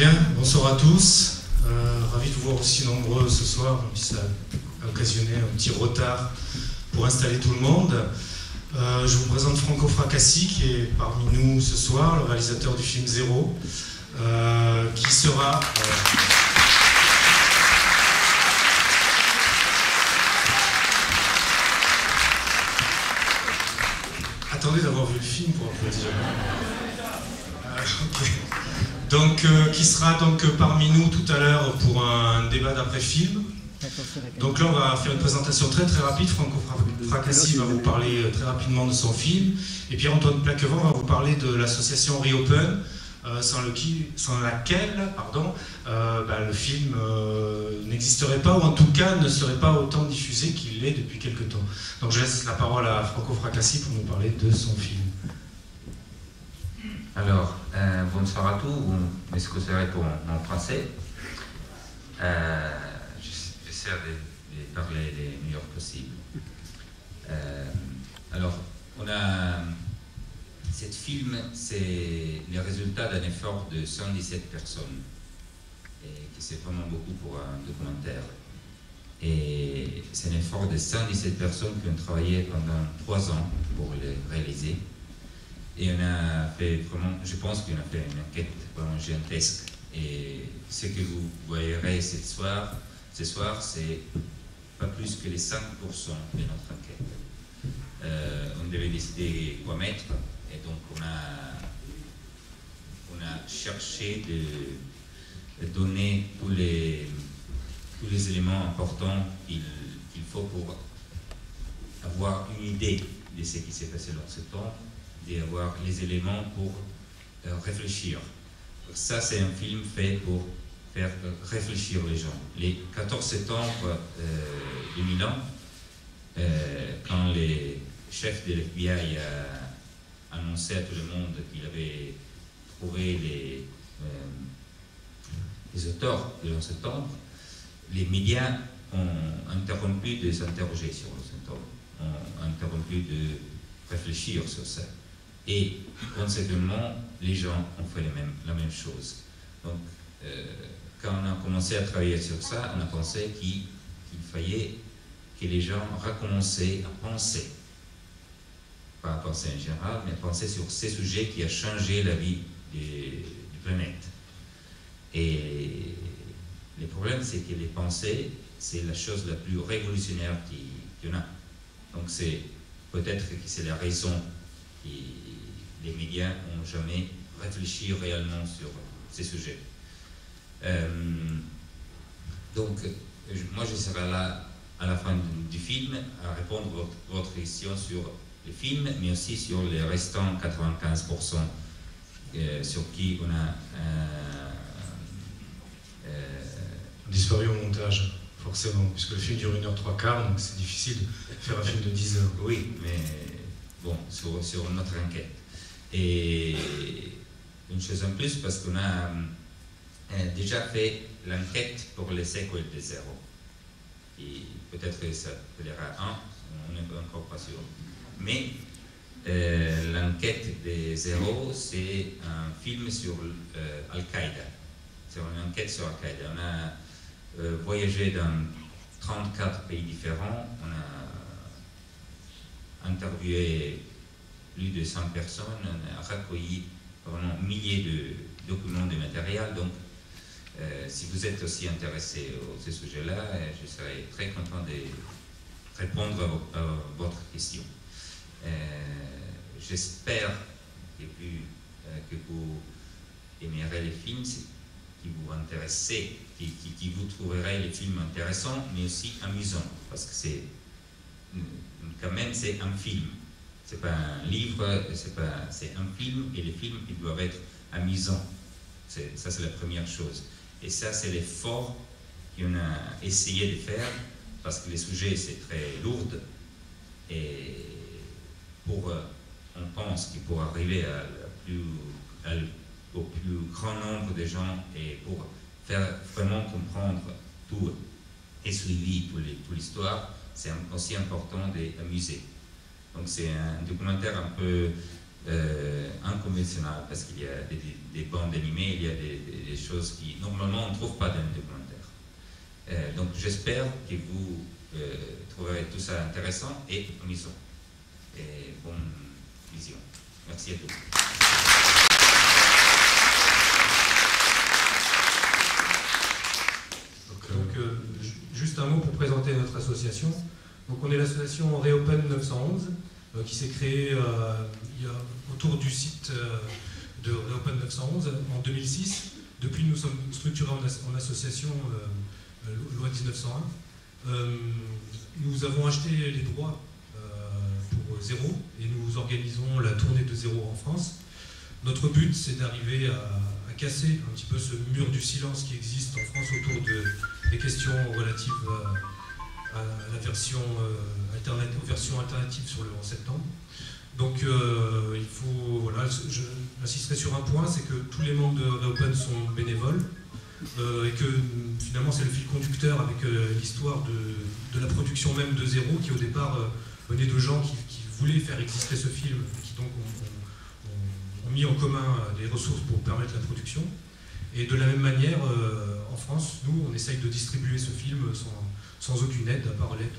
Bien, bonsoir à tous. Ravi de vous voir aussi nombreux ce soir, même si ça a occasionné un petit retard pour installer tout le monde. Je vous présente Franco Fracassi, qui est parmi nous ce soir, le réalisateur du film Zéro, qui sera... Attendez d'avoir vu le film pour applaudir. Okay. Donc, qui sera donc parmi nous tout à l'heure pour un débat d'après-film. Donc là, on va faire une présentation très rapide. Franco Fracassi va vous parler très rapidement de son film. Et Pierre-Antoine Plaquevent va vous parler de l'association Reopen, sans laquelle le film n'existerait pas, ou en tout cas ne serait pas autant diffusé qu'il l'est depuis quelques temps. Donc je laisse la parole à Franco Fracassi pour nous parler de son film. Alors, bonsoir à tous, vous m'excuserez pour mon français. J'essaie de parler le meilleur possible. Alors, on a... Cet film, c'est le résultat d'un effort de 117 personnes, et qui c'est vraiment beaucoup pour un documentaire. Et c'est un effort de 117 personnes qui ont travaillé pendant 3 ans pour le réaliser. Et on a fait vraiment, je pense qu'on a fait une enquête vraiment gigantesque. Et ce que vous voyerez ce soir, c'est pas plus que les 5% de notre enquête. On devait décider quoi mettre, et donc on a cherché de donner tous les éléments importants qu'il faut pour avoir une idée de ce qui s'est passé dans ce temps, d'avoir les éléments pour réfléchir. Ça, c'est un film fait pour faire réfléchir les gens. Le 14 septembre 2001, quand les chefs de l'FBI a annoncé à tout le monde qu'il avait trouvé les auteurs de 11 septembre, les médias ont interrompu de s'interroger sur le septembre, ont interrompu de réfléchir sur ça. Et conséquemment, les gens ont fait la même chose. Donc, quand on a commencé à travailler sur ça, on a pensé qu'il fallait que les gens recommençaient à penser, pas à penser en général, mais à penser sur ces sujets qui ont changé la vie du planète. Et le problème, c'est que les pensées, c'est la chose la plus révolutionnaire qu'il y en a. Donc, c'est peut-être que c'est la raison que les médias n'ont jamais réfléchi réellement sur ces sujets. Donc, moi, je serai là à la fin du film à répondre à votre question sur le film, mais aussi sur les restants 95% sur qui on a disparu au montage, forcément, puisque le film dure 1h03, donc c'est difficile de faire un film de 10 heures. Oui, mais bon, sur notre enquête. Et une chose en plus, parce qu'on a déjà fait l'enquête pour les séquelles de Zéro. Et peut-être que ça plaira un, on n'est encore pas sûr. Mais l'enquête de Zéro, c'est un film sur Al-Qaïda. C'est une enquête sur Al-Qaïda. On a voyagé dans 34 pays différents. On a interviewé plus de 100 personnes, on a recueilli vraiment milliers de documents, de matériel. Donc, si vous êtes aussi intéressé à ce sujet-là, je serai très content de répondre à votre question. J'espère que vous aimerez les films qui vous intéressent, qui vous trouverez les films intéressants, mais aussi amusants, parce que c'est quand même c'est un film. C'est pas un livre, c'est un film, et les films ils doivent être amusants. Ça, c'est la première chose. Et ça, c'est l'effort qu'on a essayé de faire, parce que les sujets, c'est très lourd. Et on pense qu'il pour arriver au plus grand nombre de gens, et pour faire vraiment comprendre tout et suivi toute l'histoire, c'est aussi important d'amuser. Donc c'est un documentaire un peu inconventionnelles, parce qu'il y a des bandes animées, il y a des choses qui normalement on ne trouve pas dans les documentaires. Donc j'espère que vous trouverez tout ça intéressant et amusant. Et bonne vision. Merci à tous. Donc, juste un mot pour présenter notre association. Donc, on est l'association Reopen 911 qui s'est créée autour du site de Reopen 911 en 2006. Depuis, nous sommes structurés en association loi 1901. Nous avons acheté les droits pour Zéro et nous organisons la tournée de Zéro en France. Notre but, c'est d'arriver à casser un petit peu ce mur du silence qui existe en France autour des questions relatives à la version alternative sur le 11 septembre. Donc il faut, voilà, j'insisterai sur un point, c'est que tous les membres de Reopen sont bénévoles et que finalement c'est le fil conducteur avec l'histoire de la production même de Zéro qui au départ venait de gens qui voulaient faire exister ce film, qui donc ont mis en commun des ressources pour permettre la production. Et de la même manière, en France, nous, on essaye de distribuer ce film sans aucune aide, à part l'aide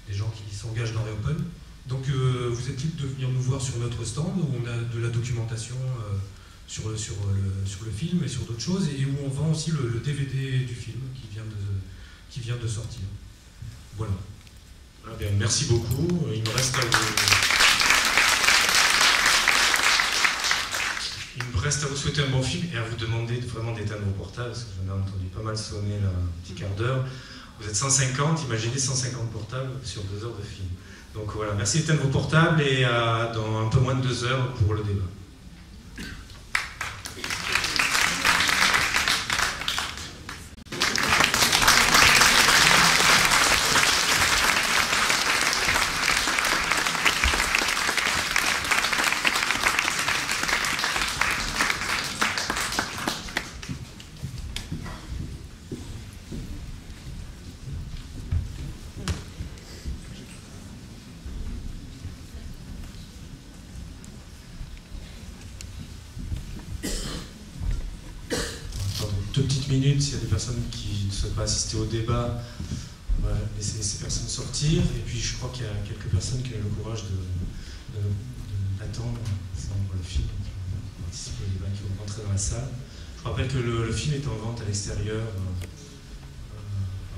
des gens qui s'engagent dans Reopen. Donc vous êtes libre de venir nous voir sur notre stand, où on a de la documentation sur le film et sur d'autres choses, et où on vend aussi le DVD du film qui vient de sortir. Voilà. Ah bien, merci beaucoup. Il me reste à vous souhaiter un bon film et à vous demander vraiment d'éteindre vos portables, parce que j'en ai entendu pas mal sonner là, un petit quart d'heure. Vous êtes 150, imaginez 150 portables sur 2 heures de film. Donc voilà, merci d'éteindre vos portables et dans un peu moins de 2 heures pour le débat. Minutes, s'il y a des personnes qui ne souhaitent pas assister au débat, on va laisser ces personnes sortir. Et puis je crois qu'il y a quelques personnes qui ont eu le courage d'attendre le film, qui vont participer au débat, qui vont rentrer dans la salle. Je rappelle que le film est en vente à l'extérieur,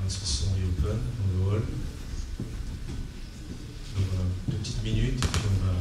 sur son Reopen, dans le hall. Donc voilà, 2 petites minutes, et puis on va